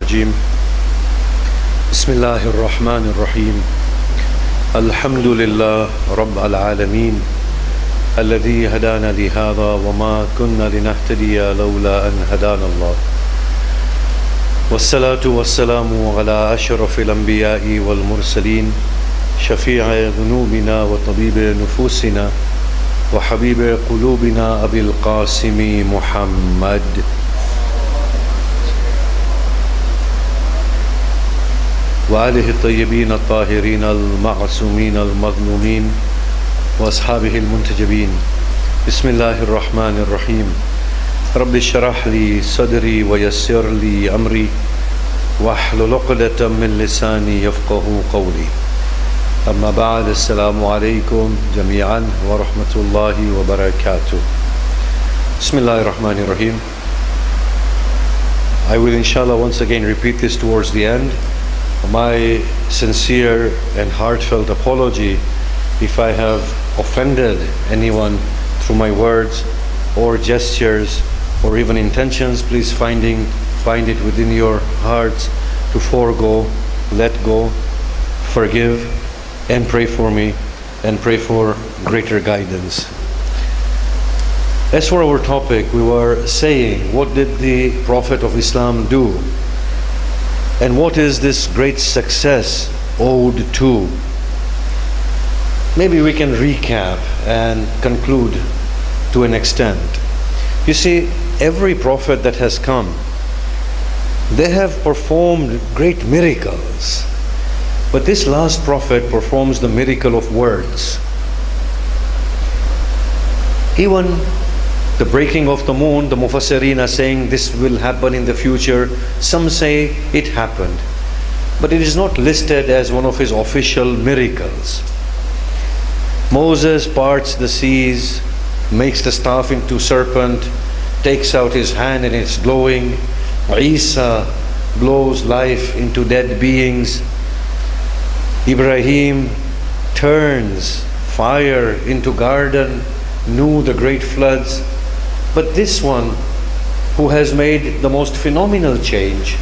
الرجيم بسم الله الرحمن الرحيم الحمد لله رب العالمين الذي هدانا لهذا وما كنا لنهتدي لولا أن هدانا الله والصلاة والسلام على أشرف الأنبياء والمرسلين شفيع ذنوبنا وطبيب نفوسنا وحبيب قلوبنا أبي القاسم محمد وآله الطيبين الطاهرين المعصومين المظلومين وأصحابه المنتجبين بسم الله الرحمن الرحيم رب اشرح لي صدري ويسر لي أمري واحلل عقدة من لساني يفقه قولي أما بعد السلام عليكم جميعا ورحمة الله وبركاته بسم الله الرحمن الرحيم. I will inshallah once again repeat this towards the end. My sincere and heartfelt apology if I have offended anyone through my words or gestures or even intentions. Please find it within your hearts to forego, let go, forgive, and pray for me and pray for greater guidance. As for our topic, we were saying, what did the Prophet of Islam do? And what is this great success owed to? Maybe we can recap and conclude to an extent. You see, every prophet that has come, they have performed great miracles. But this last prophet performs the miracle of words. Even the breaking of the moon, the Mufassirin are saying this will happen in the future. Some say it happened. But it is not listed as one of his official miracles. Moses parts the seas, makes the staff into serpent, takes out his hand and it's glowing. Isa blows life into dead beings. Ibrahim turns fire into garden, knew the great floods. But this one, who has made the most phenomenal change,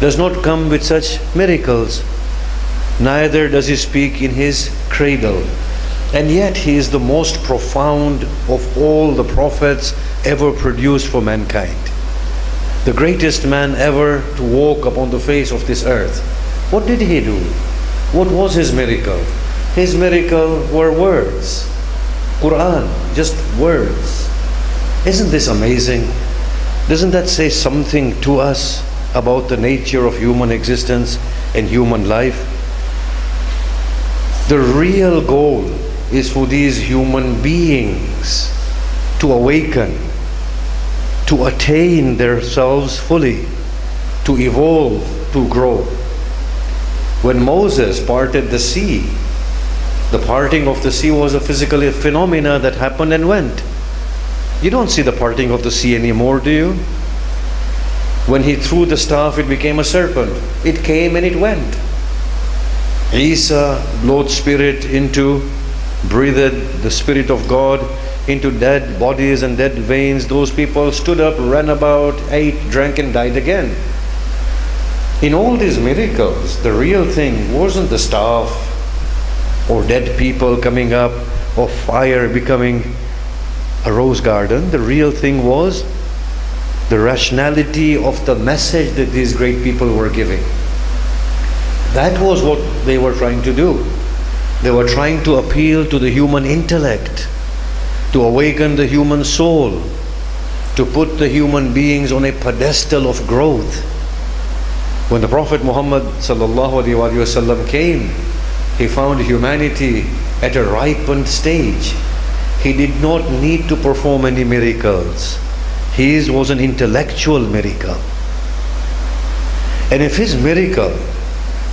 does not come with such miracles. Neither does he speak in his cradle. And yet he is the most profound of all the prophets ever produced for mankind. The greatest man ever to walk upon the face of this earth. What did he do? What was his miracle? His miracle were words. Quran, just words. Isn't this amazing? Doesn't that say something to us about the nature of human existence and human life? The real goal is for these human beings to awaken, to attain themselves fully, to evolve, to grow. When Moses parted the sea, the parting of the sea was a physical phenomena that happened and went. You don't see the parting of the sea anymore, do you? When he threw the staff, it became a serpent. It came and it went. Isa blowed breathed the Spirit of God into dead bodies and dead veins. Those people stood up, ran about, ate, drank, and died again. In all these miracles, the real thing wasn't the staff or dead people coming up or fire becoming a rose garden. The real thing was the rationality of the message that these great people were giving. That was what they were trying to do. They were trying to appeal to the human intellect, to awaken the human soul, to put the human beings on a pedestal of growth. When the Prophet Muhammad ﷺ came, he found humanity at a ripened stage. He did not need to perform any miracles. His was an intellectual miracle. And if his miracle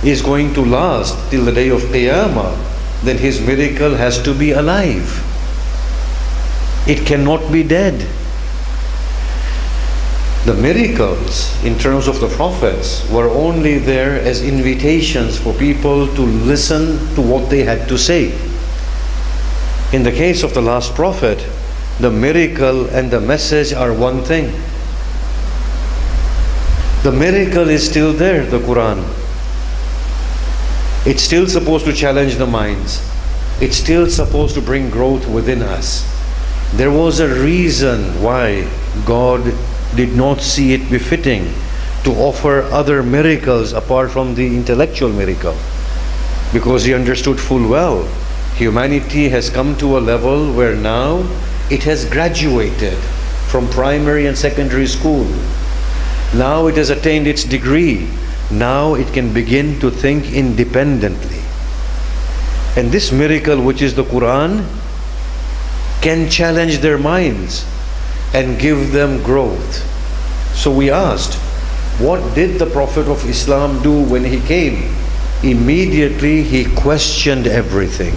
is going to last till the day of Qiyamah, then his miracle has to be alive. It cannot be dead. The miracles in terms of the prophets were only there as invitations for people to listen to what they had to say. In the case of the last prophet, the miracle and the message are one thing. The miracle is still there, the Quran. It's still supposed to challenge the minds. It's still supposed to bring growth within us. There was a reason why God did not see it befitting to offer other miracles apart from the intellectual miracle. Because He understood full well, humanity has come to a level where now it has graduated from primary and secondary school. Now it has attained its degree. Now it can begin to think independently. And this miracle, which is the Quran, can challenge their minds and give them growth. So we asked, what did the Prophet of Islam do when he came? Immediately he questioned everything.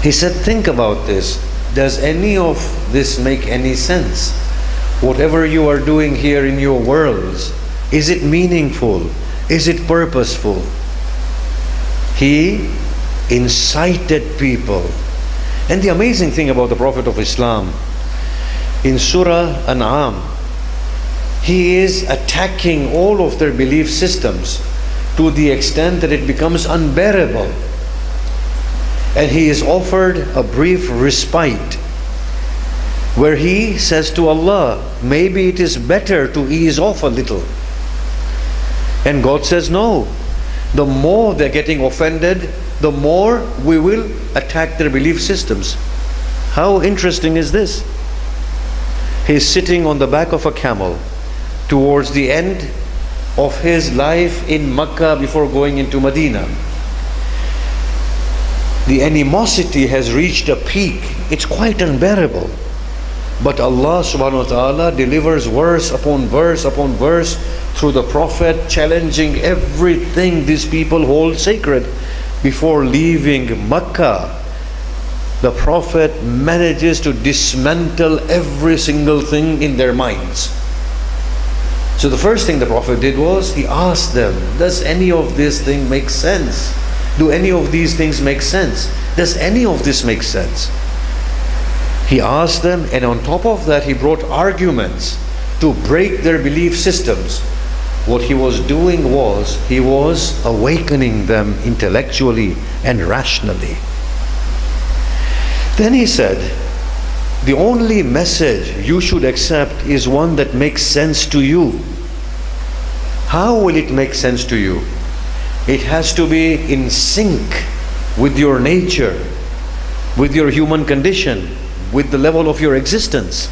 He said, think about this. Does any of this make any sense? Whatever you are doing here in your worlds, is it meaningful? Is it purposeful? He incited people. And the amazing thing about the Prophet of Islam, in Surah An'am, he is attacking all of their belief systems to the extent that it becomes unbearable. And he is offered a brief respite where he says to Allah, maybe it is better to ease off a little. And God says no. The more they're getting offended, the more we will attack their belief systems. How interesting is this? He's sitting on the back of a camel towards the end of his life in Mecca before going into Medina. The animosity has reached a peak. It's quite unbearable. But Allah subhanahu wa ta'ala delivers verse upon verse upon verse through the Prophet, challenging everything these people hold sacred. Before leaving Mecca, the Prophet manages to dismantle every single thing in their minds. So the first thing the Prophet did was, he asked them, does any of this thing make sense? Do any of these things make sense? Does any of this make sense? He asked them, and on top of that, he brought arguments to break their belief systems. What he was doing was, he was awakening them intellectually and rationally. Then he said, the only message you should accept is one that makes sense to you. How will it make sense to you? It has to be in sync with your nature, with your human condition, with the level of your existence.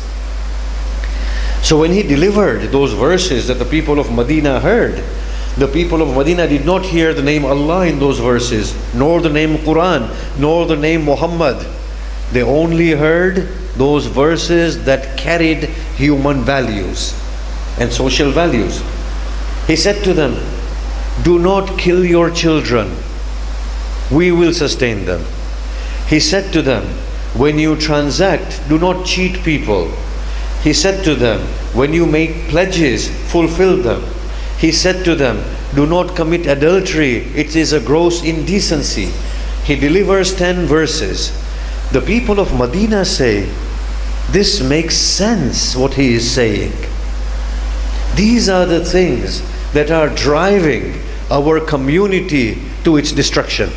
So when he delivered those verses that the people of Medina heard, the people of Medina did not hear the name Allah in those verses, nor the name Quran, nor the name Muhammad. They only heard those verses that carried human values and social values. He said to them, do not kill your children. We will sustain them. He said to them, when you transact, do not cheat people. He said to them, when you make pledges, fulfill them. He said to them, do not commit adultery. It is a gross indecency. He delivers 10 verses. The people of Medina say, this makes sense what he is saying. These are the things that are driving our community to its destruction.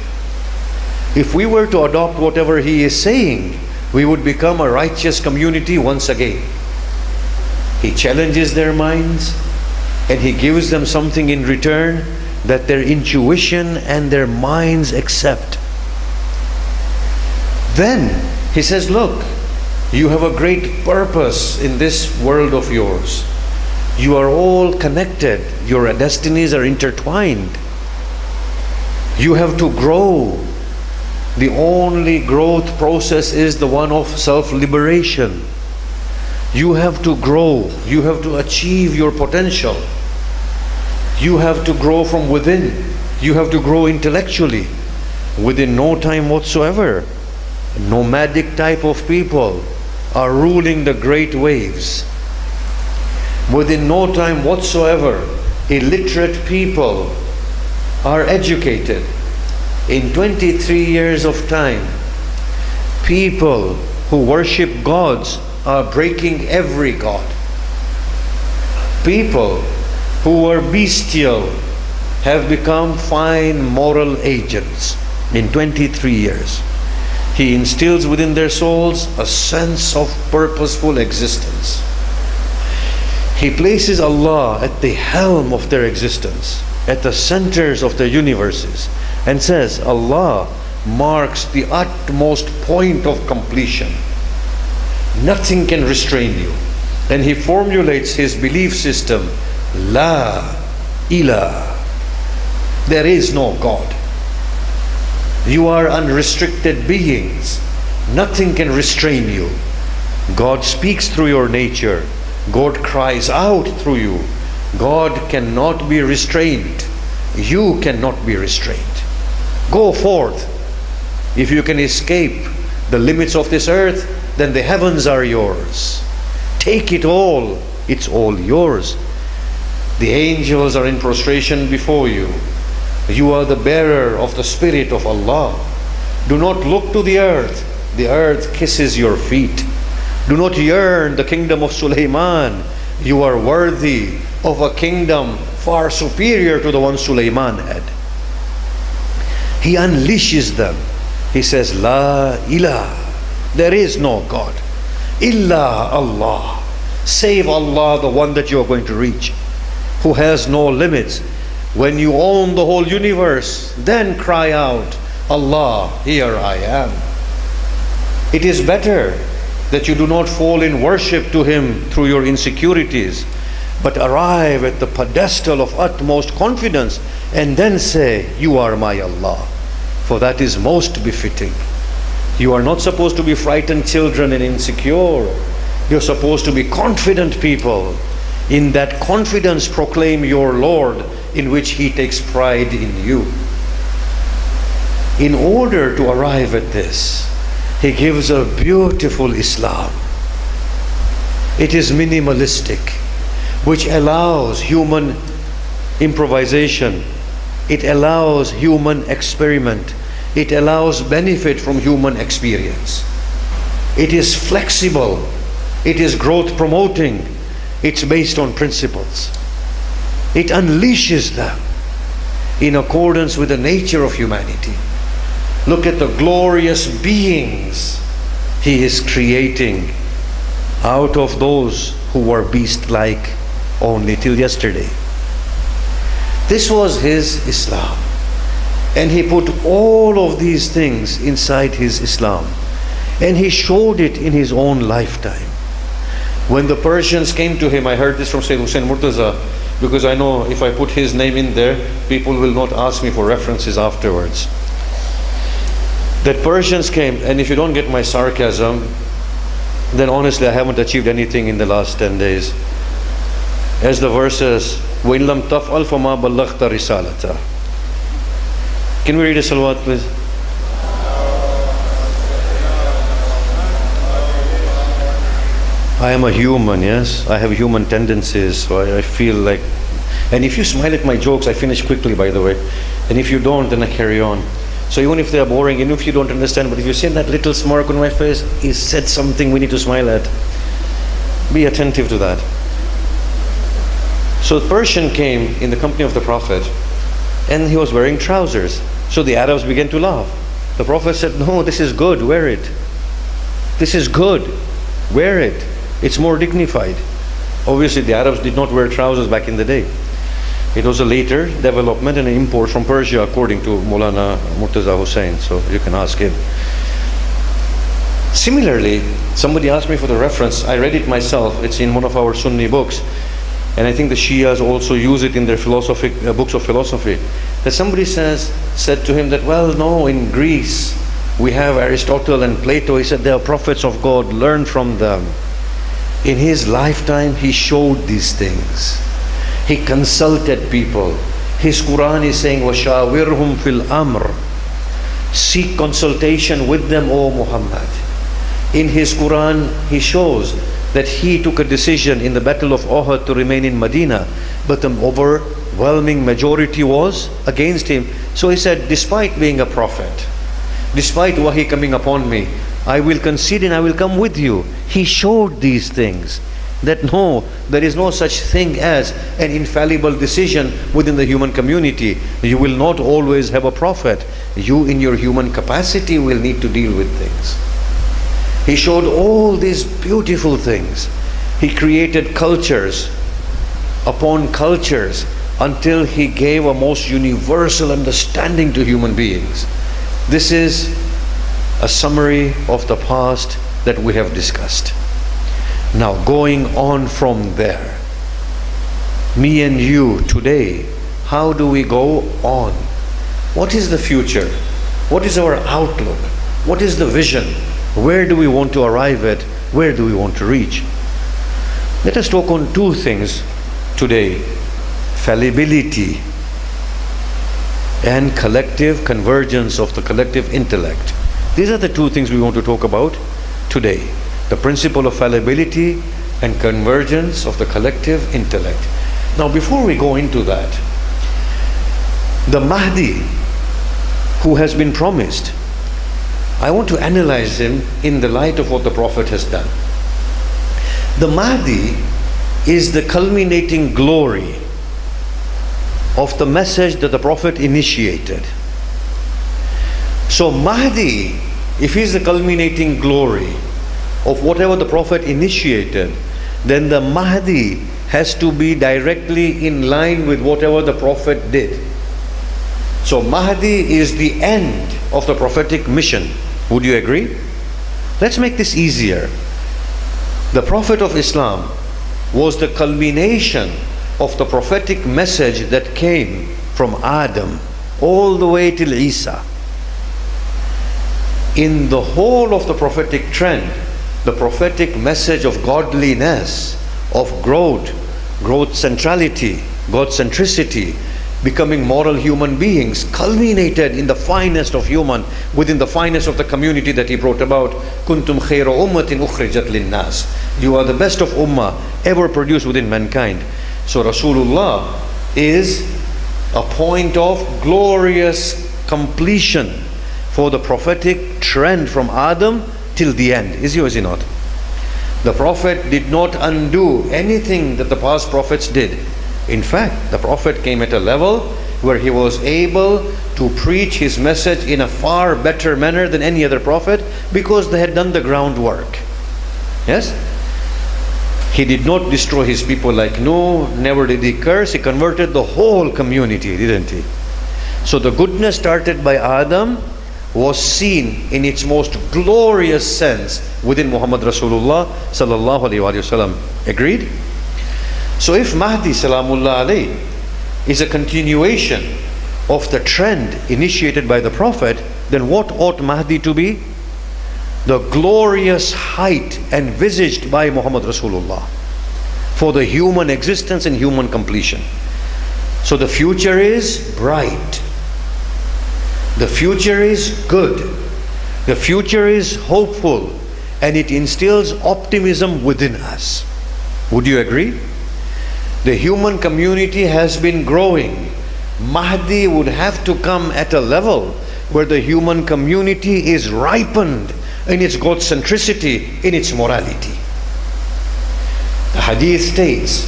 If we were to adopt whatever he is saying, we would become a righteous community once again. He challenges their minds and he gives them something in return that their intuition and their minds accept. Then he says, look, you have a great purpose in this world of yours. You are all connected. Your destinies are intertwined. You have to grow. The only growth process is the one of self-liberation. You have to grow. You have to achieve your potential. You have to grow from within. You have to grow intellectually. Within no time whatsoever, nomadic type of people are ruling the great waves. Within no time whatsoever, illiterate people are educated. In 23 years of time, people who worship gods are breaking every god. People who were bestial have become fine moral agents in 23 years. He instills within their souls a sense of purposeful existence. He places Allah at the helm of their existence, at the centers of their universes, and says Allah marks the utmost point of completion. Nothing can restrain you. And he formulates his belief system, La ilaha. There is no God. You are unrestricted beings. Nothing can restrain you. God speaks through your nature. God cries out through you. God cannot be restrained. You cannot be restrained. Go forth. If you can escape the limits of this earth, then the heavens are yours. Take it all. It's all yours. The angels are in prostration before you. You are the bearer of the Spirit of Allah. Do not look to the earth. The earth kisses your feet. Do not yearn the kingdom of Sulaiman. You are worthy of a kingdom far superior to the one Sulaiman had. He unleashes them. He says, La ilaha. There is no God. Illa Allah. Save Allah, the one that you are going to reach, who has no limits. When you own the whole universe, then cry out, Allah, here I am. It is better that you do not fall in worship to Him through your insecurities, but arrive at the pedestal of utmost confidence and then say, you are my Allah. For that is most befitting. You are not supposed to be frightened children and insecure. You're supposed to be confident people. In that confidence proclaim your Lord, in which He takes pride in you. In order to arrive at this, He gives a beautiful Islam. It is minimalistic, which allows human improvisation. It allows human experiment. It allows benefit from human experience. It is flexible. It is growth promoting. It's based on principles. It unleashes them in accordance with the nature of humanity. Look at the glorious beings He is creating out of those who were beast-like only till yesterday. This was His Islam. And He put all of these things inside His Islam. And He showed it in His own lifetime. When the Persians came to Him, I heard this from Sheikh Hussain Murtaza, because I know if I put his name in there, people will not ask me for references afterwards. That Persians came, and if you don't get my sarcasm, then honestly I haven't achieved anything in the last 10 days. As the verse says, وَإِن لَمْ تَفْعَلْ فَمَا بَلَّغْتَ رِسَالَتَهُ. Can we read a salawat, please? I am a human, yes? I have human tendencies, so I feel like... And if you smile at my jokes, I finish quickly, by the way. And if you don't, then I carry on. So even if they are boring, even if you don't understand, but if you see that little smirk on my face, he said something we need to smile at. Be attentive to that. So the Persian came in the company of the Prophet, and he was wearing trousers. So the Arabs began to laugh. The Prophet said, no, this is good, wear it. This is good, wear it. It's more dignified. Obviously the Arabs did not wear trousers back in the day. It was a later development and an import from Persia, according to Maulana Murtaza Hussain. So you can ask him. Similarly, somebody asked me for the reference. I read it myself. It's in one of our Sunni books. And I think the Shias also use it in their books of philosophy. That somebody said to him that, well, no, in Greece, we have Aristotle and Plato. He said they are prophets of God, learn from them. In his lifetime, he showed these things. He consulted people. His Quran is saying, وَشَاوِرْهُمْ فِي الْأَمْرِ. Seek consultation with them, O Muhammad. In his Quran, he shows that he took a decision in the Battle of Uhud to remain in Medina, but the overwhelming majority was against him. So he said, despite being a prophet, despite wahi coming upon me, I will concede and I will come with you. He showed these things. that no, there is no such thing as an infallible decision within the human community. You will not always have a prophet. You in your human capacity will need to deal with things. He showed all these beautiful things. He created cultures upon cultures until he gave a most universal understanding to human beings. This is a summary of the past that we have discussed. Now, going on from there, me and you today, how do we go on? What is the future? What is our outlook? What is the vision? Where do we want to arrive at? Where do we want to reach? Let us talk on two things today: fallibility and collective convergence of the collective intellect. These are the two things we want to talk about today: the principle of fallibility and convergence of the collective intellect. Now, before we go into that, the Mahdi who has been promised, I want to analyze him in the light of what the Prophet has done. The Mahdi is the culminating glory of the message that the Prophet initiated. So Mahdi, if he's the culminating glory of whatever the Prophet initiated, then the Mahdi has to be directly in line with whatever the Prophet did. So Mahdi is the end of the prophetic mission. Would you agree? Let's make this easier. The Prophet of Islam was the culmination of the prophetic message that came from Adam all the way till Isa. In the whole of the prophetic trend, the prophetic message of godliness, of growth centrality, God centricity, becoming moral human beings, culminated in the finest of human, within the finest of the community that he brought about. Kuntum khayra ummatin ukhrijat linnas. You are the best of ummah ever produced within mankind. So Rasulullah is a point of glorious completion for the prophetic trend from Adam till the end. Is he or is he not? The Prophet did not undo anything that the past prophets did. In fact, the Prophet came at a level where he was able to preach his message in a far better manner than any other prophet, because they had done the groundwork. Yes? He did not destroy his people like Noah, never did he curse. He converted the whole community, didn't he? So the goodness started by Adam was seen in its most glorious sense within Muhammad Rasulullah sallallahu alaihi wasallam. Agreed? So if Mahdi salamullah alayhi is a continuation of the trend initiated by the Prophet, then what ought Mahdi to be? The glorious height envisaged by Muhammad Rasulullah for the human existence and human completion. So the future is bright. The future is good. The future is hopeful, and it instills optimism within us. Would you agree? The human community has been growing. Mahdi would have to come at a level where the human community is ripened in its God centricity, in its morality. The hadith states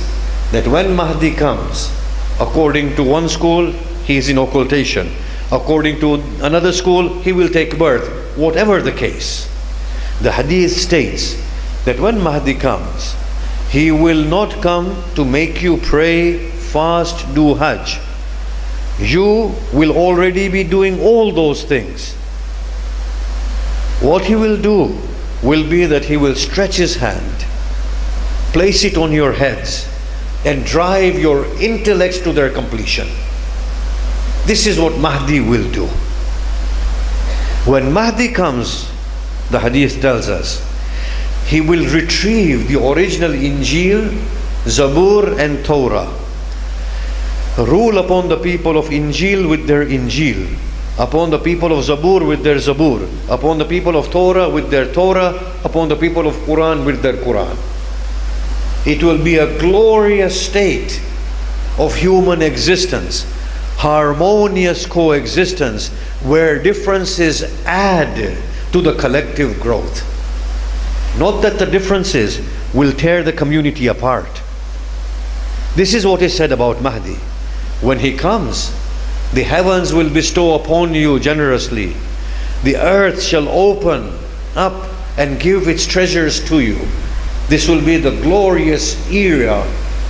that when Mahdi comes, according to one school, he is in occultation. According to another school, he will take birth. Whatever the case, the hadith states that when Mahdi comes, he will not come to make you pray, fast, do Hajj. You will already be doing all those things. What he will do will be that he will stretch his hand, place it on your heads, and drive your intellects to their completion. This is what Mahdi will do. When Mahdi comes, the hadith tells us, he will retrieve the original Injil, Zabur and Torah, rule upon the people of Injil with their Injil, upon the people of Zabur with their Zabur, upon the people of Torah with their Torah, upon the people of Quran with their Quran. It will be a glorious state of human existence, harmonious coexistence, where differences add to the collective growth. Not that the differences will tear the community apart. This is what is said about Mahdi. When he comes, the heavens will bestow upon you generously. The earth shall open up and give its treasures to you. This will be the glorious era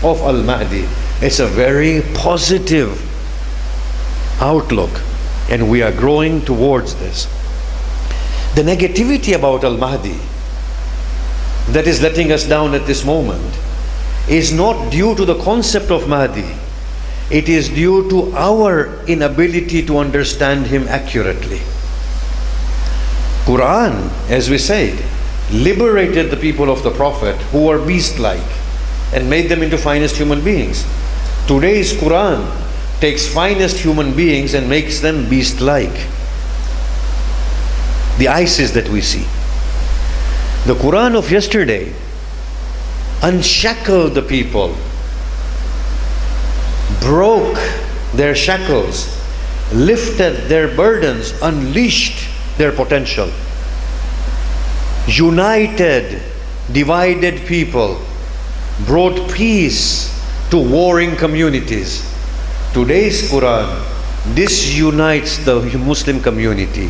of Al-Mahdi. It's a very positive outlook, and we are growing towards this. The negativity about Al-Mahdi that is letting us down at this moment is not due to the concept of Mahdi. It is due to our inability to understand him accurately. Quran, as we said, liberated the people of the Prophet who were beast-like and made them into finest human beings. Today's Quran takes finest human beings and makes them beast-like. The ISIS that we see. The Quran of yesterday unshackled the people, broke their shackles, lifted their burdens, unleashed their potential, united divided people, brought peace to warring communities. Today's Quran disunites the Muslim community,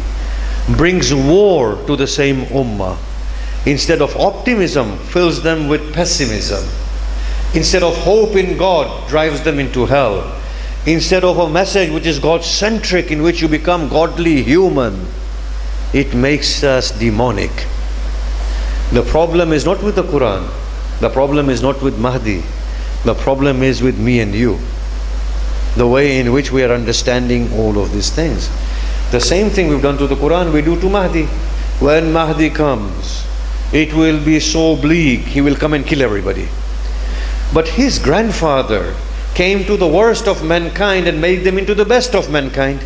brings war to the same ummah. Instead of optimism, fills them with pessimism. Instead of hope in God, drives them into hell. Instead of a message which is God-centric, in which you become godly human, it makes us demonic. The problem is not with the Quran. The problem is not with Mahdi. The problem is with me and you. The way in which we are understanding all of these things. The same thing we've done to the Quran, we do to Mahdi. When Mahdi comes, it will be so bleak, he will come and kill everybody. But his grandfather came to the worst of mankind and made them into the best of mankind.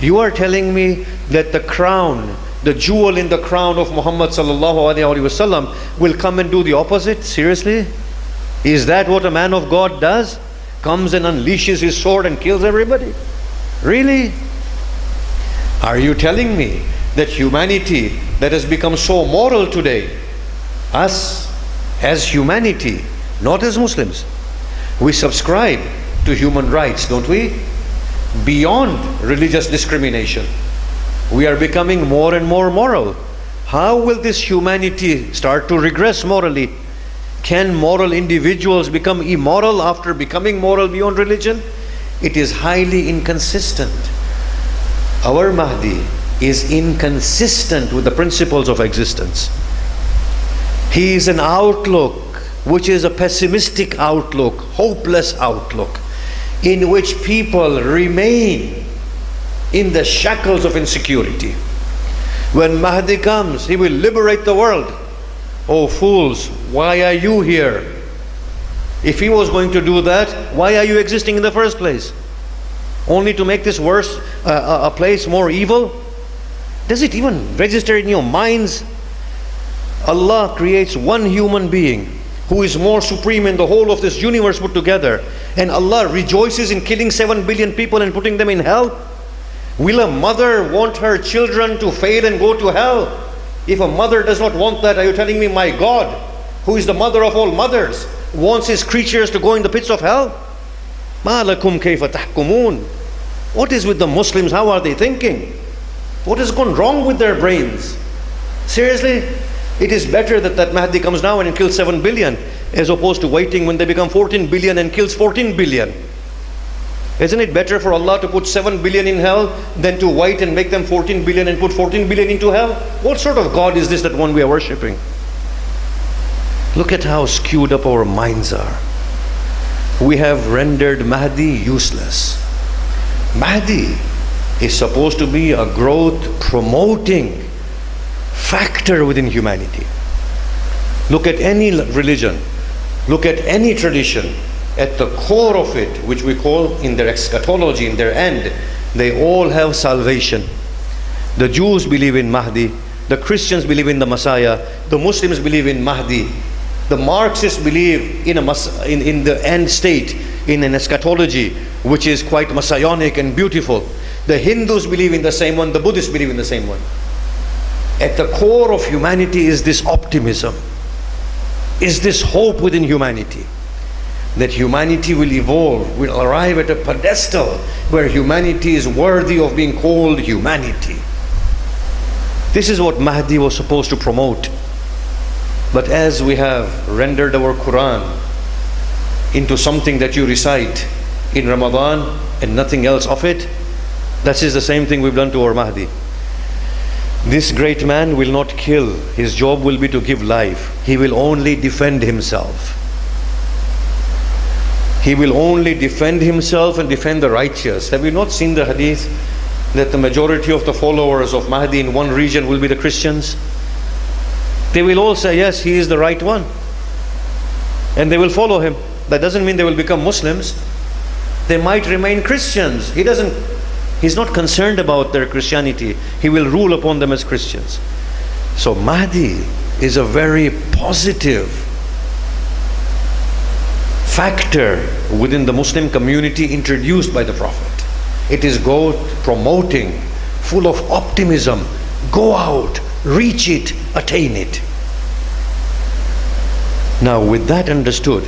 You are telling me that the crown, the jewel in the crown of Muhammad sallallahu alaihi wasallam will come and do the opposite? Seriously? Is that what a man of God does? Comes and unleashes his sword and kills everybody? Really? Are you telling me that humanity that has become so moral today, us as humanity, not as Muslims, we subscribe to human rights, don't we? Beyond religious discrimination. We are becoming more and more moral. How will this humanity start to regress morally? Can moral individuals become immoral after becoming moral beyond religion? It is highly inconsistent. Our Mahdi is inconsistent with the principles of existence. He is an outlook which is a pessimistic outlook, hopeless outlook, in which people remain in the shackles of insecurity. When Mahdi comes, he will liberate the world. Oh fools, why are you here? If he was going to do that, why are you existing in the first place? Only to make this worse, a place more evil? Does it even register in your minds? Allah creates one human being who is more supreme in the whole of this universe put together, and Allah rejoices in killing 7 billion people and putting them in hell? Will a mother want her children to fail and go to hell? If a mother does not want that, are you telling me my God, who is the mother of all mothers, wants his creatures to go in the pits of hell? مَا لَكُمْ كَيْفَ تَحْكُمُونَ. What is with the Muslims? How are they thinking? What has gone wrong with their brains? Seriously? It is better that Mahdi comes now and kills 7 billion as opposed to waiting when they become 14 billion and kills 14 billion. Isn't it better for Allah to put 7 billion in hell than to wait and make them 14 billion and put 14 billion into hell? What sort of God is this that one we are worshipping? Look at how skewed up our minds are. We have rendered Mahdi useless. Mahdi is supposed to be a growth promoting factor within humanity. Look at any religion, look at any tradition. At the core of it, which we call in their eschatology, in their end, they all have salvation. The Jews believe in Mahdi, the Christians believe in the Messiah, the Muslims believe in Mahdi, the Marxists believe in the end state, in an eschatology which is quite messianic and beautiful. The Hindus believe in the same one, the Buddhists believe in the same one. At the core of humanity is this optimism. is this hope within humanity, that humanity will evolve, will arrive at a pedestal where humanity is worthy of being called humanity. This is what Mahdi was supposed to promote. But as we have rendered our Quran into something that you recite in Ramadan and nothing else of it, that is the same thing we've done to our Mahdi. This great man will not kill. His job will be to give life. He will only defend himself. He will only defend himself and defend the righteous. Have you not seen the hadith that the majority of the followers of Mahdi in one region will be the Christians? They will all say, yes, he is the right one. And they will follow him. That doesn't mean they will become Muslims. They might remain Christians. He's not concerned about their Christianity. He will rule upon them as Christians. So Mahdi is a very positive factor within the Muslim community introduced by the Prophet. It is God promoting, full of optimism. Go out, reach it, attain it. Now with that understood,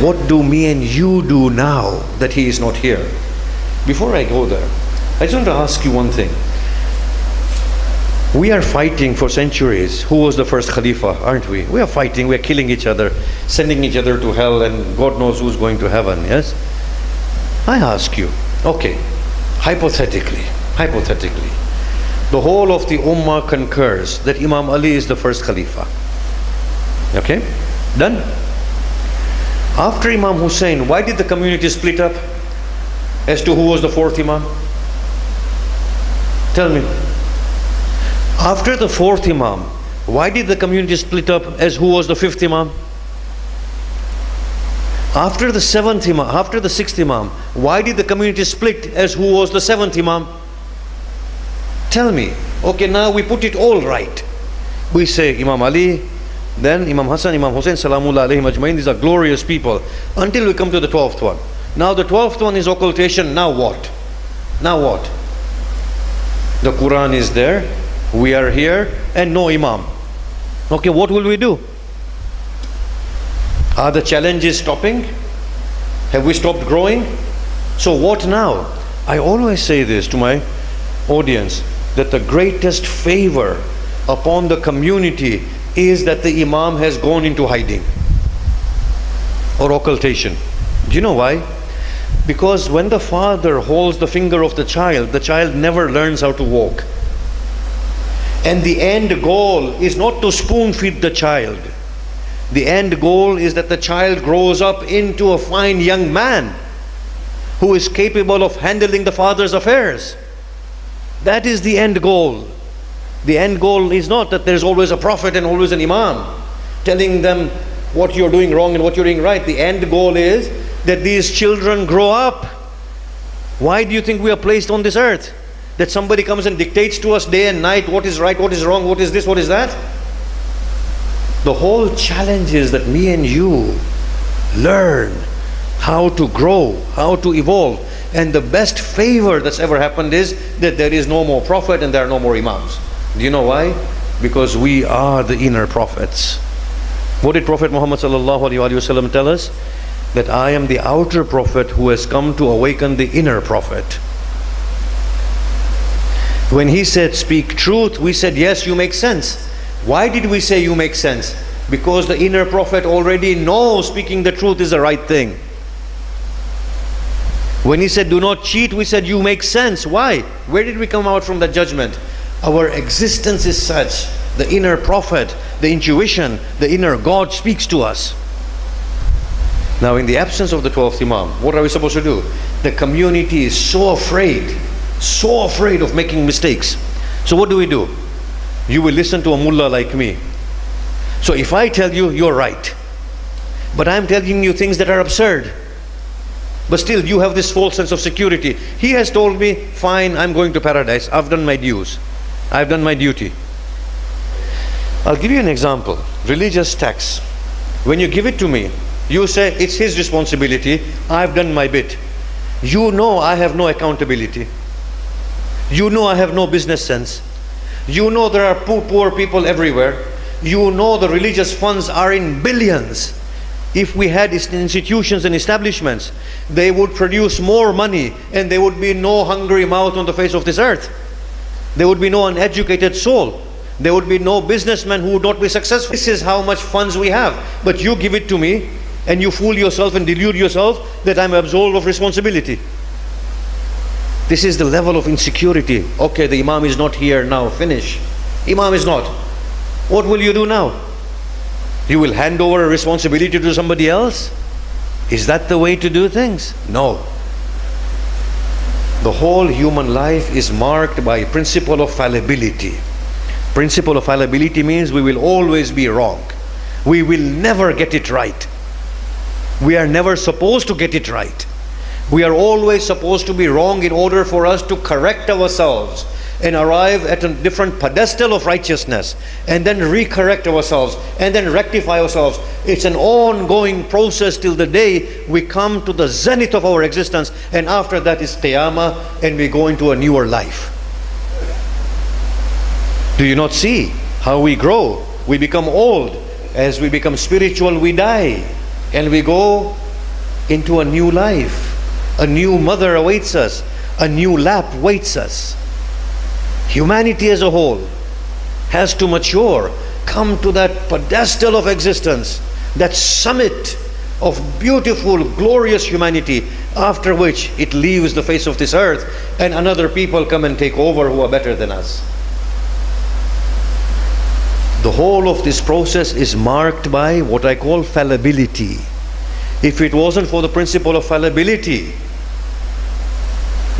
what do me and you do now that he is not here? Before I go there, I just want to ask you one thing. We are fighting for centuries. Who was the first Khalifa, aren't we? We are fighting, we are killing each other, sending each other to hell, and God knows who's going to heaven, yes? I ask you, okay, hypothetically, the whole of the Ummah concurs that Imam Ali is the first Khalifa. Okay? Done? After Imam Hussain, why did the community split up as to who was the fourth Imam? Tell me. After the fourth Imam, why did the community split up as who was the fifth Imam? After the seventh Imam, after the sixth Imam, why did the community split as who was the seventh Imam? Tell me. Okay, now we put it all right. We say Imam Ali, then Imam Hassan, Imam Hussain, Salamullah alayhim ajmain. These are glorious people. Until we come to the 12th one. Now the 12th one is occultation. Now what? Now what? The Quran is there. We are here and no Imam. Okay, what will we do? Are the challenges stopping? Have we stopped growing? So what now? I always say this to my audience, that the greatest favor upon the community is that the Imam has gone into hiding or occultation. Do you know why? Because when the father holds the finger of the child never learns how to walk. And the end goal is not to spoon feed the child. The end goal is that the child grows up into a fine young man who is capable of handling the father's affairs. That is the end goal. The end goal is not that there's always a prophet and always an Imam telling them what you're doing wrong and what you're doing right. The end goal is that these children grow up. Why do you think we are placed on this earth? That somebody comes and dictates to us day and night what is right, what is wrong, what is this, what is that? The whole challenge is that me and you learn how to grow, how to evolve. And the best favor that's ever happened is that there is no more prophet and there are no more Imams. Do you know why? Because we are the inner prophets. What did Prophet Muhammad sallallahu alaihi wasallam tell us? That I am the outer prophet who has come to awaken the inner prophet. When he said speak truth, we said yes, you make sense. Why did we say you make sense? Because the inner prophet already knows speaking the truth is the right thing. When he said do not cheat, we said you make sense. Why? Where did we come out from that judgment? Our existence is such. The inner prophet, the intuition, the inner God speaks to us. Now in the absence of the 12th Imam, what are we supposed to do? The community is so afraid of making mistakes. So what do? You will listen to a mullah like me. So if I tell you you're right, but I'm telling you things that are absurd, but still you have this false sense of security. He has told me, fine, I'm going to paradise. I've done my dues. I've done my duty. I'll give you an example. Religious tax. When you give it to me, you say it's his responsibility. I've done my bit. You know I have no accountability. You know I have no business sense. You know there are poor people everywhere. You know the religious funds are in billions. If we had institutions and establishments, they would produce more money and there would be no hungry mouth on the face of this earth. There would be no uneducated soul. There would be no businessman who would not be successful. This is how much funds we have. But you give it to me and you fool yourself and delude yourself that I'm absolved of responsibility. This is the level of insecurity. Okay, the Imam is not here now, finish. Imam is not. What will you do now? You will hand over a responsibility to somebody else? Is that the way to do things? No. The whole human life is marked by principle of fallibility. Principle of fallibility means we will always be wrong. We will never get it right. We are never supposed to get it right. We are always supposed to be wrong in order for us to correct ourselves and arrive at a different pedestal of righteousness, and then recorrect ourselves and then rectify ourselves. It's an ongoing process till the day we come to the zenith of our existence, and after that is Qiyamah and we go into a newer life. Do you not see how we grow? We become old. As we become spiritual, we die and we go into a new life. A new mother awaits us. A new lap waits us. Humanity as a whole has to mature, come to that pedestal of existence, that summit of beautiful, glorious humanity, after which it leaves the face of this earth and another people come and take over who are better than us. The whole of this process is marked by what I call fallibility. If it wasn't for the principle of fallibility,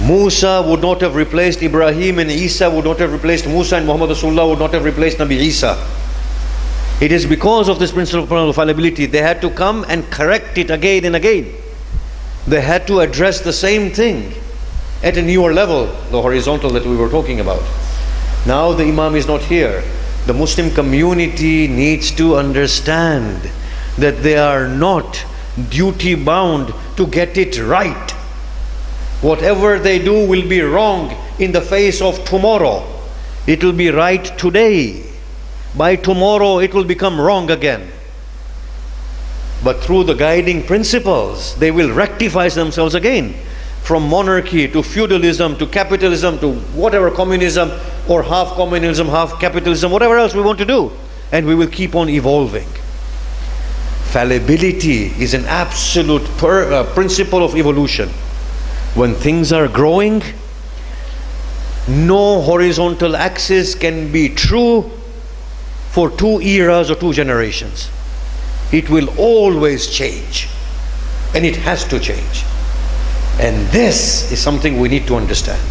Musa would not have replaced Ibrahim, and Isa would not have replaced Musa, and Muhammad Rasulullah would not have replaced Nabi Isa. It is because of this principle of fallibility they had to come and correct it again and again. They had to address the same thing at a newer level, the horizontal that we were talking about. Now the Imam is not here. The Muslim community needs to understand that they are not duty bound to get it right. Whatever they do will be wrong in the face of tomorrow. It will be right today. By tomorrow it will become wrong again. But through the guiding principles, they will rectify themselves again. From monarchy to feudalism to capitalism to whatever, communism or half communism, half capitalism, whatever else we want to do. And we will keep on evolving. Fallibility is an absolute principle of evolution. When things are growing, no horizontal axis can be true for 2 eras or 2 generations. It will always change, and it has to change. And this is something we need to understand.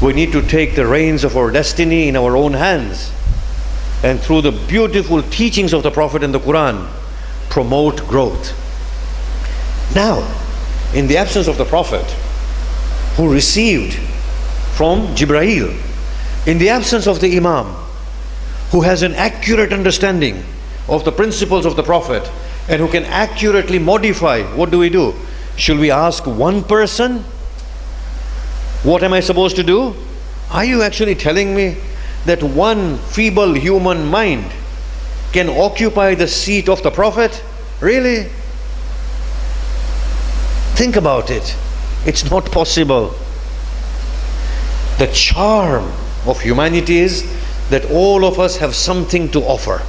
We need to take the reins of our destiny in our own hands, and through the beautiful teachings of the Prophet and the Quran, promote growth. Now, in the absence of the Prophet, who received from Jibreel, in the absence of the Imam, who has an accurate understanding of the principles of the Prophet and who can accurately modify, what do? Should we ask one person, what am I supposed to do? Are you actually telling me that one feeble human mind can occupy the seat of the Prophet? Really? Think about it. It's not possible. The charm of humanity is that all of us have something to offer.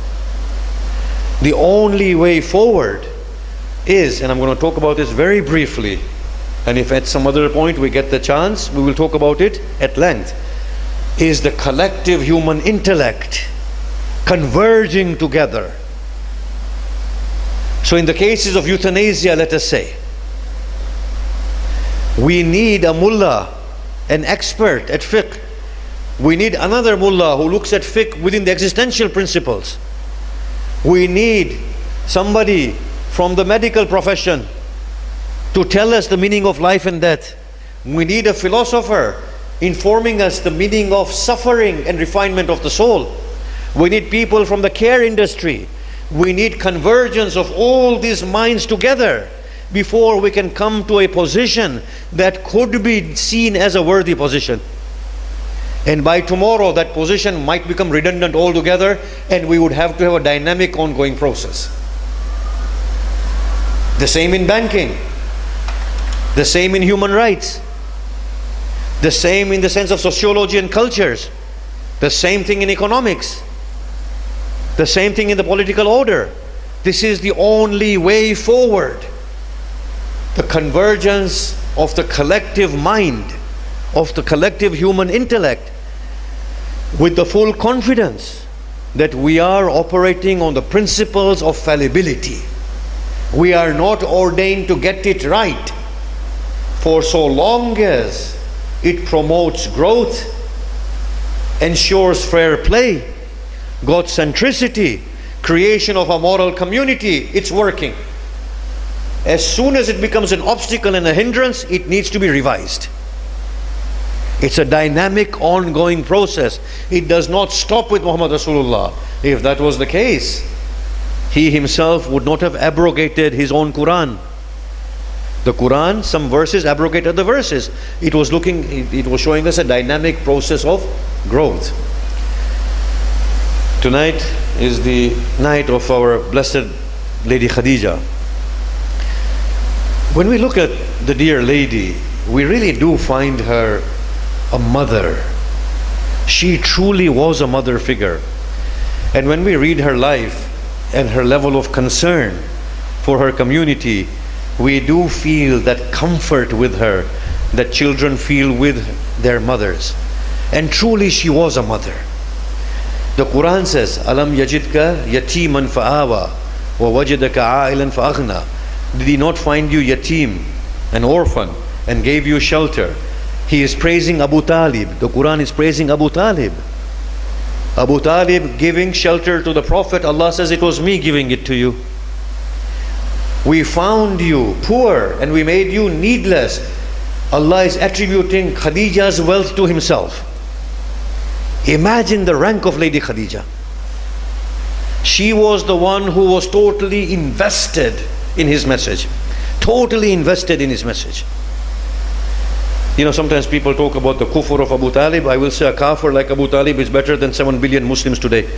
The only way forward is, and I'm going to talk about this very briefly, and if at some other point we get the chance, we will talk about it at length, is the collective human intellect converging together. So in the cases of euthanasia, let us say, we need a mullah, an expert at fiqh. We need another mullah who looks at fiqh within the existential principles. We need somebody from the medical profession to tell us the meaning of life and death. We need a philosopher informing us the meaning of suffering and refinement of the soul. We need people from the care industry. We need convergence of all these minds together before we can come to a position that could be seen as a worthy position. And by tomorrow, that position might become redundant altogether, and we would have to have a dynamic ongoing process. The same in banking, the same in human rights, the same in the sense of sociology and cultures, the same thing in economics, the same thing in the political order. This is the only way forward. The convergence of the collective mind, of the collective human intellect, with the full confidence that we are operating on the principles of fallibility. We are not ordained to get it right. For so long as it promotes growth, ensures fair play, God centricity, creation of a moral community, it's working. As soon as it becomes an obstacle and a hindrance, it needs to be revised. It's a dynamic, ongoing process. It does not stop with Muhammad Rasulullah. If that was the case, he himself would not have abrogated his own Quran. The Quran, some verses abrogated the verses. It was showing us a dynamic process of growth. Tonight is the night of our blessed Lady Khadija. When we look at the dear lady, we really do find her a mother. She truly was a mother figure. And when we read her life and her level of concern for her community, we do feel that comfort with her that children feel with their mothers. And truly she was a mother. The Quran says, Alam yajidka yatiman fa'awa wa wajadaka a'ilan fa'aghna. Did he not find you yatim, an orphan, and gave you shelter? He is praising Abu Talib. The Quran is praising Abu Talib. Abu Talib giving shelter to the Prophet. Allah says, it was me giving it to you. We found you poor and we made you needless. Allah is attributing Khadija's wealth to himself. Imagine the rank of Lady Khadija. She was the one who was totally invested in his message. Totally invested in his message. You know, sometimes people talk about the kufr of Abu Talib. I will say a kafir like Abu Talib is better than 7 billion Muslims today.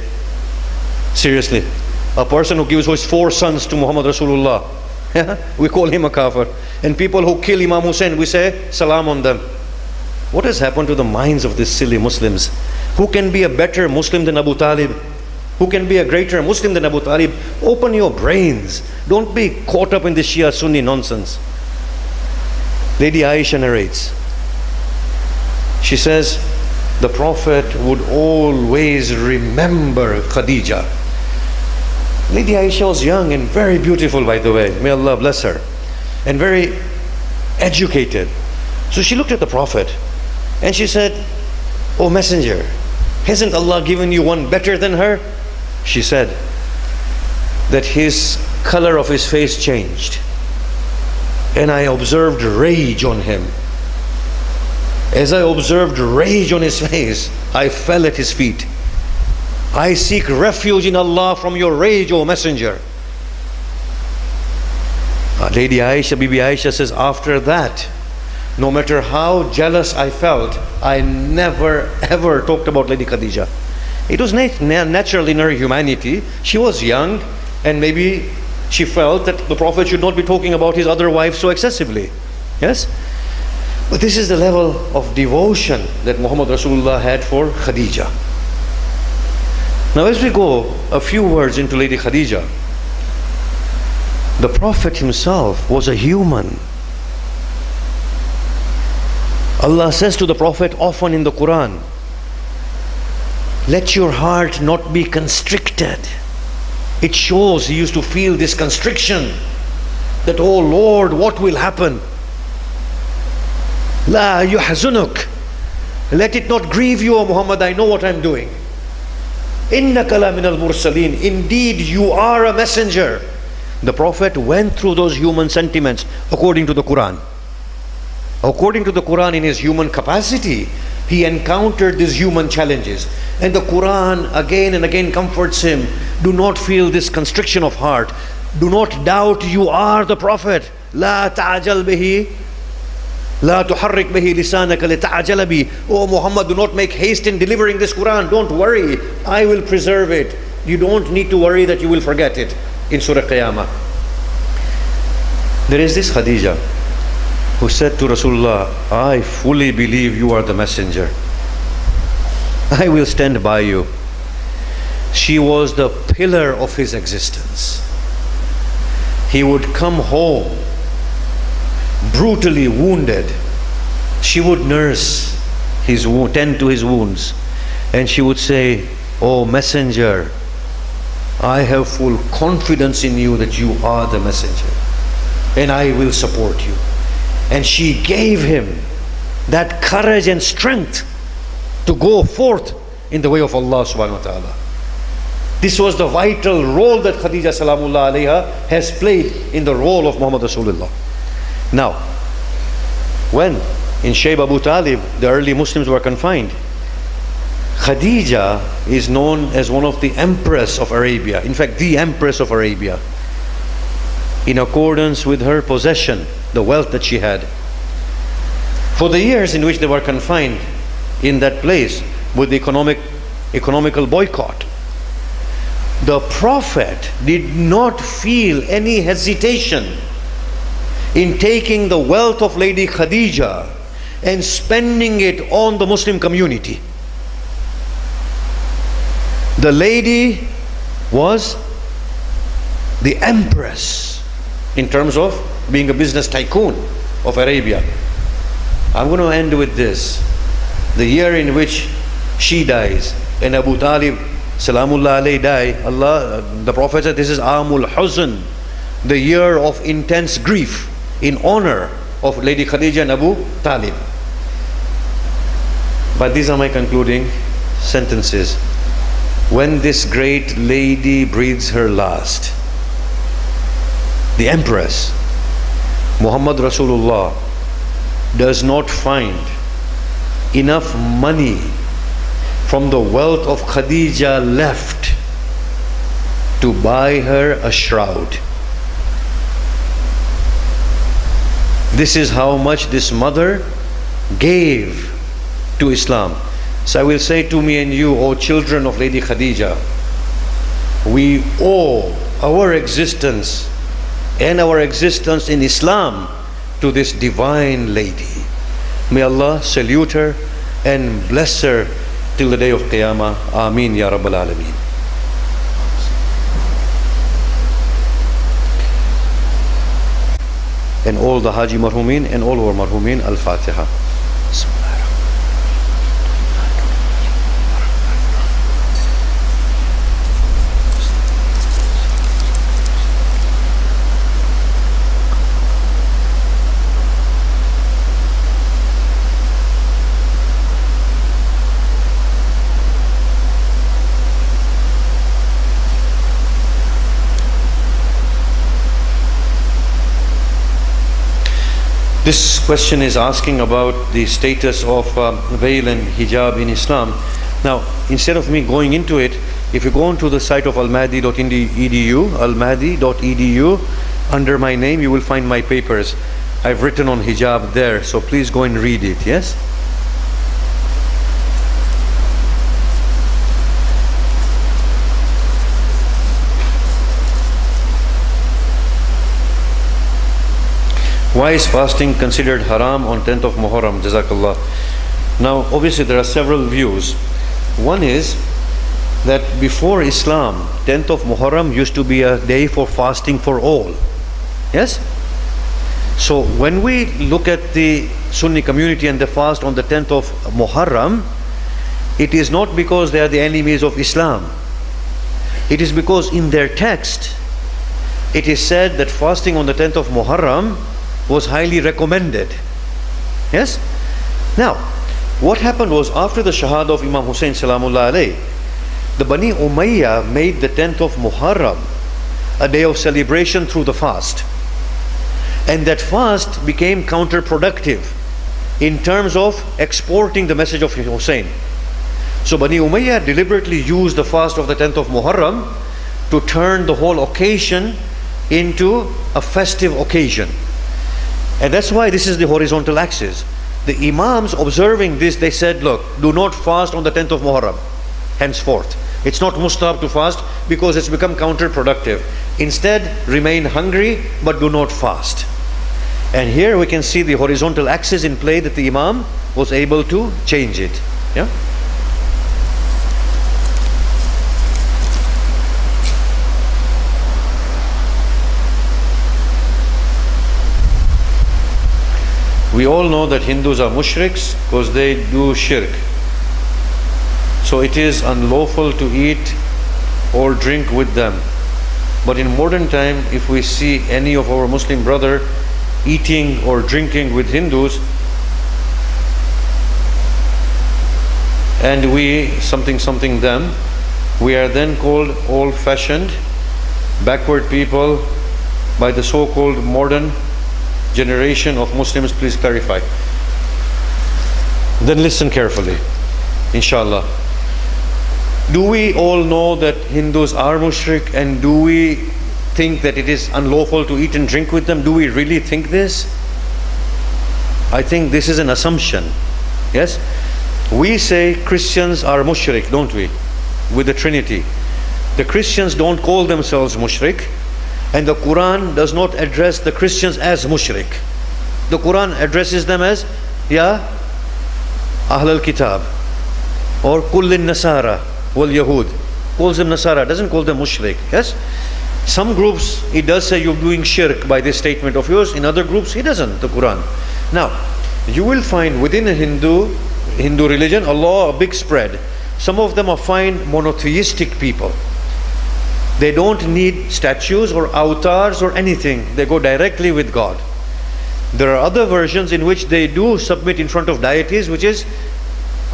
Seriously. A person who gives his 4 sons to Muhammad Rasulullah, we call him a kafir. And people who kill Imam Hussain, we say salam on them. What has happened to the minds of these silly Muslims? Who can be a better Muslim than Abu Talib? Who can be a greater Muslim than Abu Talib? Open your brains. Don't be caught up in this Shia Sunni nonsense. Lady Aisha narrates. She says, the Prophet would always remember Khadija. Lady Aisha was young and very beautiful, by the way. May Allah bless her. And very educated. So she looked at the Prophet and she said, "O Messenger, hasn't Allah given you one better than her?" She said that his color of his face changed. And I observed rage on him. As I observed rage on his face, I fell at his feet. I seek refuge in Allah from your rage, O Messenger. Lady Aisha, Bibi Aisha says, after that, no matter how jealous I felt, I never ever talked about Lady Khadija. It was natural in her humanity. She was young and maybe she felt that the Prophet should not be talking about his other wives so excessively. Yes? But this is the level of devotion that Muhammad Rasulullah had for Khadija. Now as we go a few words into Lady Khadija, the Prophet himself was a human. Allah says to the Prophet often in the Quran, let your heart not be constricted. It shows he used to feel this constriction that, oh Lord, what will happen? La yuhzunuk. Let it not grieve you, O Muhammad, I know what I'm doing. Innaka la minal mursaleen. Indeed, you are a messenger. The Prophet went through those human sentiments according to the Quran. According to the Quran, in his human capacity, he encountered these human challenges. And the Quran again and again comforts him. Do not feel this constriction of heart. Do not doubt you are the Prophet. La ta'ajal bihi. لا تحرك به لسانك لتعجل به. Oh Muhammad, do not make haste in delivering this Quran. Don't worry, I will preserve it. You don't need to worry that you will forget it. In Surah Qiyamah, there is this Khadija who said to Rasulullah, I fully believe you are the messenger. I will stand by you. She was the pillar of his existence. He would come home brutally wounded. She would nurse his wound, tend to his wounds, and she would say, "Oh messenger, I have full confidence in you that you are the messenger, and I will support you." And she gave him that courage and strength to go forth in the way of Allah subhanahu wa ta'ala. This was the vital role that Khadija salamullah alayha has played in the role of Muhammad Rasulullah. Now, when in Shaykh Abu Talib the early Muslims were confined, Khadija is known as one of the Empress of Arabia, in fact the Empress of Arabia, in accordance with her possession, the wealth that she had. For the years in which they were confined in that place with the economical boycott, the Prophet did not feel any hesitation in taking the wealth of Lady Khadija and spending it on the Muslim community. The lady was the empress in terms of being a business tycoon of Arabia. I'm going to end with this. The year in which she dies and Abu Talib salamullah alayhi die, the Prophet said this is Amul Huzn, the year of intense grief, in honor of Lady Khadija and Abu Talib. But these are my concluding sentences. When this great lady breathes her last, the Empress, Muhammad Rasulullah, does not find enough money from the wealth of Khadija left to buy her a shroud. This is how much this mother gave to Islam. So I will say to me and you, O children of Lady Khadija, we owe our existence and our existence in Islam to this divine lady. May Allah salute her and bless her till the day of Qiyamah. Ameen Ya Rabbal Alameen. And all the Haji Marhumin and all our Marhumin, Al-Fatiha. This question is asking about the status of veil and hijab in Islam. Now, instead of me going into it, if you go onto the site of almahdi.edu, almahdi.edu, under my name you will find my papers. I've written on hijab there, so please go and read it, yes? Why is fasting considered haram on 10th of Muharram? Jazakallah. Now, obviously there are several views. One is that before Islam, 10th of Muharram used to be a day for fasting for all. Yes? So when we look at the Sunni community and the fast on the 10th of Muharram, it is not because they are the enemies of Islam. It is because in their text, it is said that fasting on the 10th of Muharram was highly recommended. Yes? Now, what happened was after the Shahada of Imam Hussain salamullah alayhi, the Bani Umayyah made the 10th of Muharram a day of celebration through the fast. And that fast became counterproductive in terms of exporting the message of Hussain. So Bani Umayyah deliberately used the fast of the 10th of Muharram to turn the whole occasion into a festive occasion. And that's why this is the horizontal axis. The Imams observing this, they said, look, do not fast on the 10th of Muharram, henceforth. It's not mustahab to fast because it's become counterproductive. Instead, remain hungry, but do not fast. And here we can see the horizontal axis in play, that the Imam was able to change it. Yeah? We all know that Hindus are mushriks because they do shirk. So it is unlawful to eat or drink with them. But in modern time, if we see any of our Muslim brother eating or drinking with Hindus, and we something them, we are then called old-fashioned, backward people by the so-called modern generation of Muslims. Please clarify. Then listen carefully, inshallah. Do we all know that Hindus are mushrik, and do we think that it is unlawful to eat and drink with them? Do we really think this? I think this is an assumption. Yes? We say Christians are mushrik, don't we? With the Trinity. The Christians don't call themselves mushrik, and the Quran does not address the Christians as mushrik. The Quran addresses them as Ya Ahl al-Kitab, or Kullin Nasara wal Yahud. Calls them Nasara, doesn't call them mushrik. Yes? Some groups, it does say you're doing shirk by this statement of yours. In other groups, it doesn't, the Quran. Now, you will find within a Hindu religion, Allah, a big spread. Some of them are fine monotheistic people. They don't need statues or avatars or anything. They go directly with God. There are other versions in which they do submit in front of deities, which is,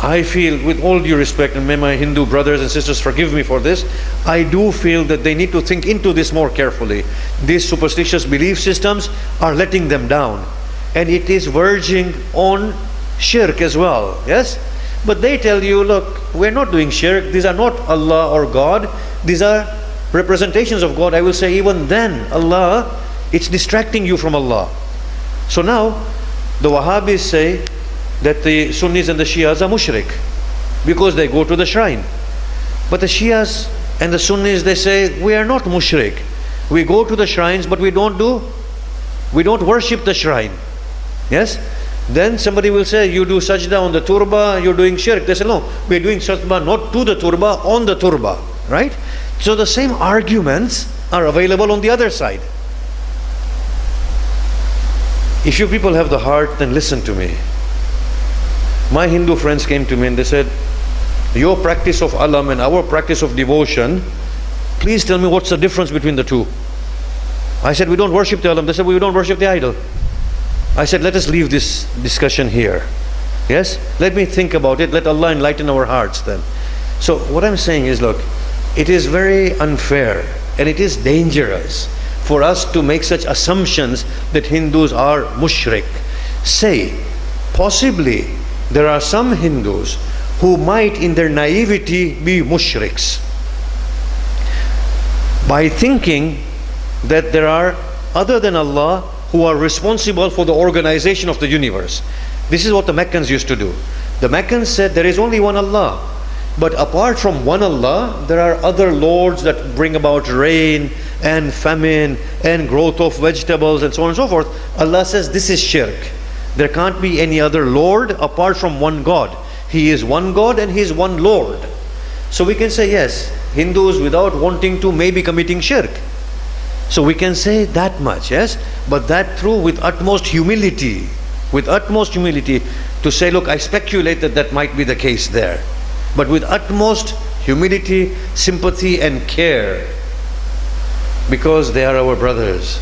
I feel, with all due respect, and may my Hindu brothers and sisters forgive me for this, I do feel that they need to think into this more carefully. These superstitious belief systems are letting them down, and it is verging on shirk as well. Yes? But they tell you, look, we're not doing shirk. These are not Allah or God. These are representations of God. I will say, even then, Allah, it's distracting you from Allah. So now, the Wahhabis say that the Sunnis and the Shias are mushrik because they go to the shrine. But the Shias and the Sunnis, they say, we are not mushrik. We go to the shrines, but we don't worship the shrine. Yes? Then somebody will say, you do sajda on the turba, you're doing shirk. They say, no, we're doing sajda not to the turba, on the turba. Right? So the same arguments are available on the other side. If you people have the heart, then listen to me. My Hindu friends came to me and they said, your practice of alam and our practice of devotion, please tell me what's the difference between the two. I said, we don't worship the alam. They said, we don't worship the idol. I said, let us leave this discussion here. Yes? Let me think about it. Let Allah enlighten our hearts then. So what I'm saying is, look, it is very unfair and it is dangerous for us to make such assumptions that Hindus are mushrik. Say, possibly there are some Hindus who might in their naivety be mushriks by thinking that there are other than Allah who are responsible for the organization of the universe. This is what the Meccans used to do. The Meccans said there is only one Allah, but apart from one Allah, there are other lords that bring about rain and famine and growth of vegetables and so on and so forth. Allah says this is shirk. There can't be any other Lord apart from one God. He is one God and He is one Lord. So we can say, yes, Hindus without wanting to may be committing shirk. So we can say that much, yes? But that through with utmost humility. With utmost humility to say, look, I speculate that that might be the case there. But with utmost humility, sympathy and care, because they are our brothers.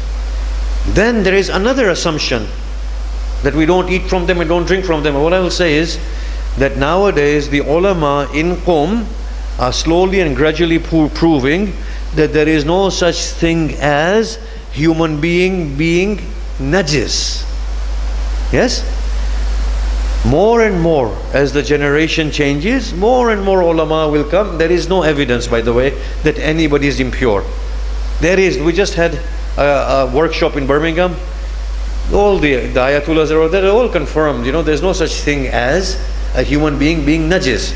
Then there is another assumption, that we don't eat from them and don't drink from them. And what I will say is that nowadays the ulama in Qom are slowly and gradually proving that there is no such thing as human being najis. Yes? More and more as the generation changes, more and more ulama will come. There is no evidence, by the way, that anybody is impure. There is. We just had a workshop in Birmingham. all the ayatullahs are they're all confirmed. There's no such thing as a human being najis.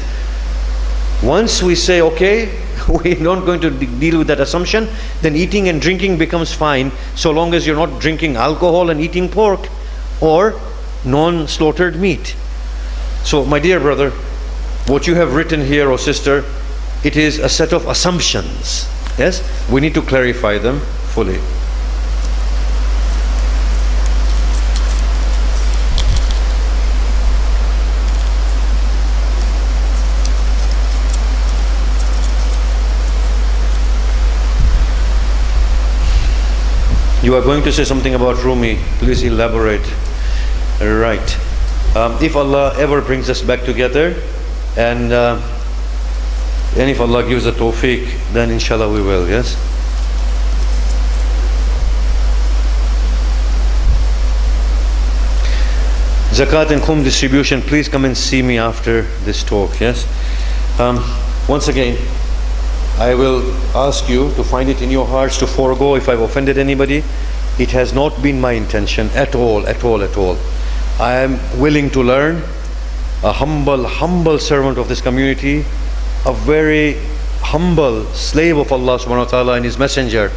Once we say, okay, we're not going to deal with that assumption, then eating and drinking becomes fine, so long as you're not drinking alcohol and eating pork or non-slaughtered meat. So my dear brother, what you have written here, or sister, it is a set of assumptions. Yes, we need to clarify them fully. You are going to say something about Rumi. Please elaborate. Right. If Allah ever brings us back together, and if Allah gives a tawfiq, then inshallah we will. Yes. Zakat and Khum distribution. Please come and see me after this talk. Yes. Once again, I will ask you to find it in your hearts to forego if I've offended anybody. It has not been my intention at all. I am willing to learn, a humble servant of this community, a very humble slave of Allah subhanahu wa ta'ala and His Messenger,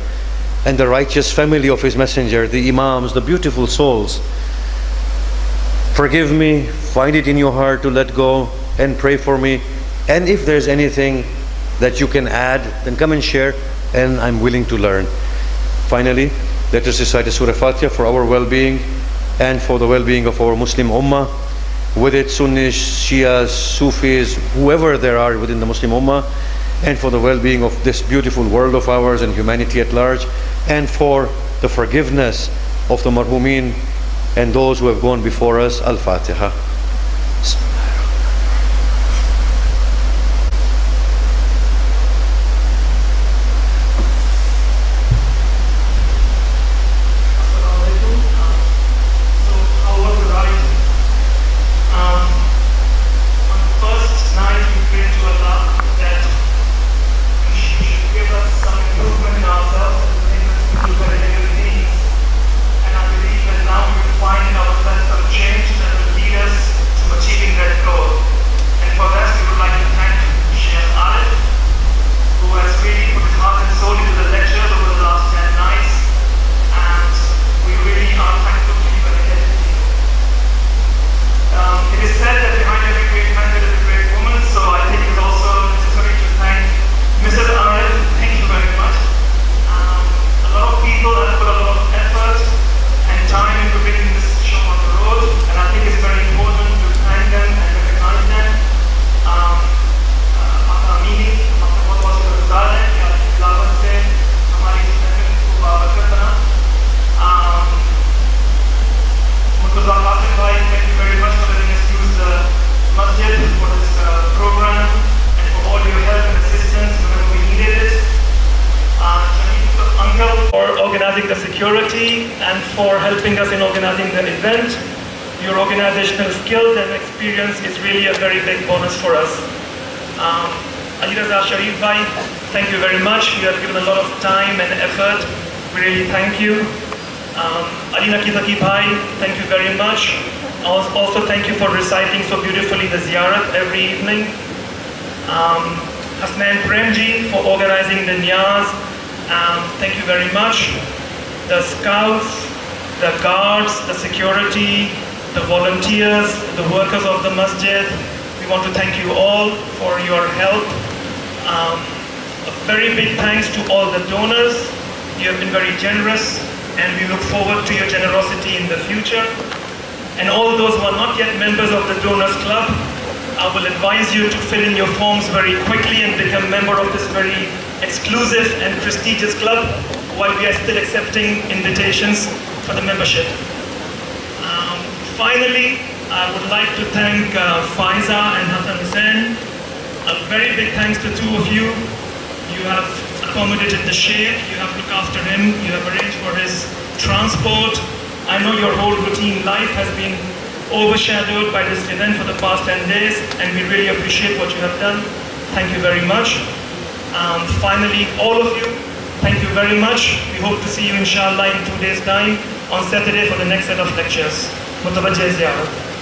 and the righteous family of His Messenger, the Imams, the beautiful souls. Forgive me, find it in your heart to let go and pray for me. And if there's anything that you can add, then come and share, and I'm willing to learn. Finally, let us recite the Surah Fatiha for our well-being and for the well-being of our Muslim Ummah, with it Sunnis, Shias, Sufis, whoever there are within the Muslim Ummah, and for the well-being of this beautiful world of ours and humanity at large, and for the forgiveness of the marhumin and those who have gone before us. Al-Fatiha. The security and for helping us in organizing the event. Your organizational skills and experience is really a very big bonus for us. Ali Raza Sharif Bhai, thank you very much. You have given a lot of time and effort. We really thank you. Ali Nakitaki Bhai, thank you very much. Also thank you for reciting so beautifully the ziyarat every evening. Hasnain Premji for organizing the niyaz. Thank you very much. The scouts, the guards, the security, the volunteers, the workers of the masjid, we want to thank you all for your help. A very big thanks to all the donors. You have been very generous, and we look forward to your generosity in the future. And all those who are not yet members of the Donors Club, I will advise you to fill in your forms very quickly and become member of this very exclusive and prestigious club, while we are still accepting invitations for the membership. Finally, I would like to thank Faiza and Hassan Hussain. A very big thanks to two of you. You have accommodated the Sheikh, you have looked after him, you have arranged for his transport. I know your whole routine life has been overshadowed by this event for the past 10 days, and we really appreciate what you have done. Thank you very much. Finally, all of you, thank you very much. We hope to see you inshallah in 2 days' time on Saturday for the next set of lectures. Mutawajjih ziyarat.